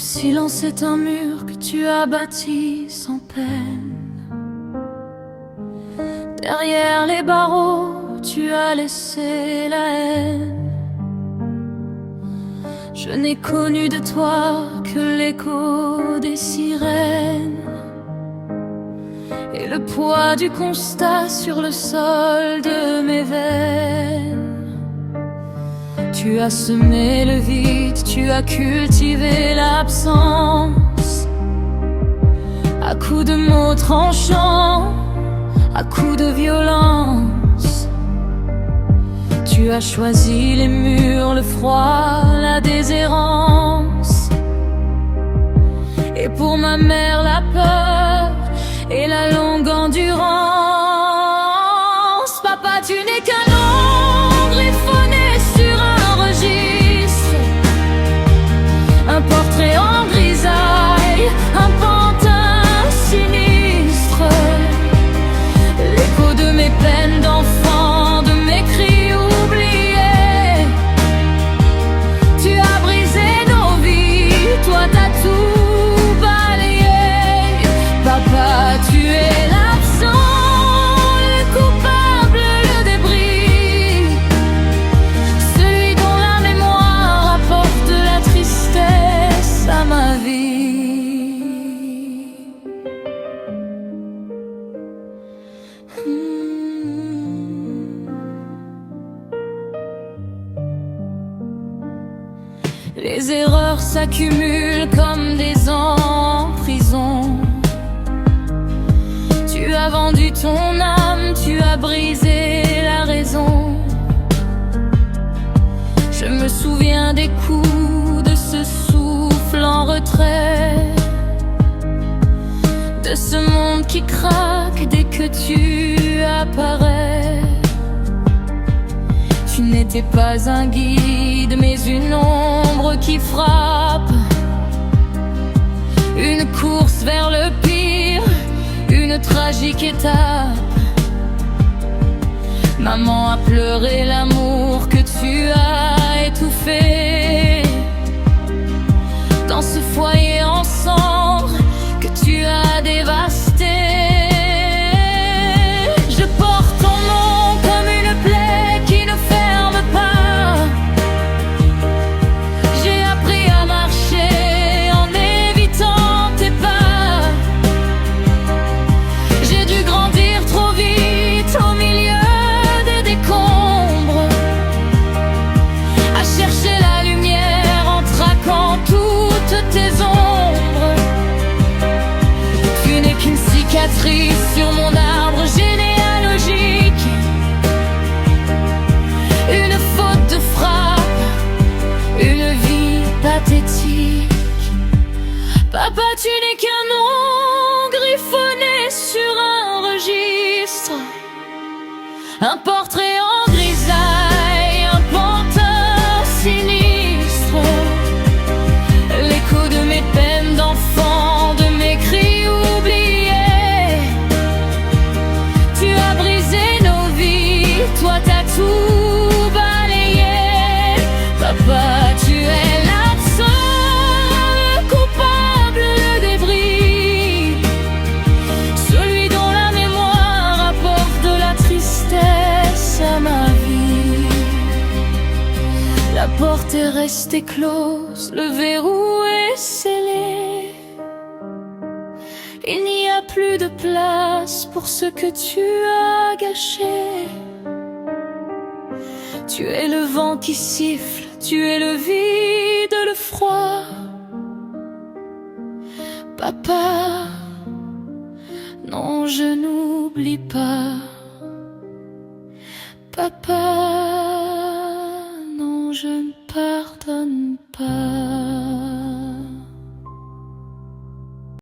silence est un mur que tu as bâti sans peine. Derrière les barreaux, tu as laissé la haine. Je n'ai connu de toi que l'écho des sirènes et le poids du constat sur le sol de mes veines. Tu as semé le vide, tu as cultivé l'absence, à coups de mots tranchants, à coups de violence. Tu as choisi les murs, le froid, la déshérence. Et pour ma mère, la peur et la longue endurance. Papa, tu n'es qu'un nom griffonné sur un registre, un portrait en grisaille, un pantin sinistre, l'écho de mes peines d'enfant, de mes cris oubliés. Tu as brisé nos vies, toi t'as tout balayé. Papa, tu es l'absent, le coupable, le débris, celui dont la mémoire apporte de la tristesse à ma vie. Les erreurs s'accumulent comme des ans en prison. Tu as vendu ton âme, tu as brisé la raison. Je me souviens des coups, de ce souffle en retrait, de ce monde qui craque dès que tu apparais. Tu n'étais pas un guide, mais une ombre qui frappe, une course vers le pire, une tragique étape. Maman a pleuré l'amour que tu as étouffé dans ce foyer en cendres que tu as dévasté. Je porte ton nom comme une plaie qui ne ferme pas. J'ai appris à marcher en évitant tes pas. J'ai dû grandir trop vite au milieu des décombres, à chercher la lumière en traquant toutes tes ombres. Tu n'es qu'une cicatrice sur mon arbre généalogique, une faute de frappe, une vie pathétique. Papa, tu n'es qu'un nom griffonné sur un registre, un portrait en grisaille, un pantin sinistre, l'écho de mes peines d'enfant, de mes cris oubliés. Tu as brisé nos vies, toi t'as tout balayé. Papa, tu es l'absent, le coupable, le débris, celui dont la mémoire apporte de la tristesse à ma vie. La porte est restée close, le verrou est scellé. Il n'y a plus de place pour ce que tu as gâché. Tu es le vent qui siffle, tu es le vide, le froid. Papa, non, je n'oublie pas. Papa, non, je ne pardonne pas.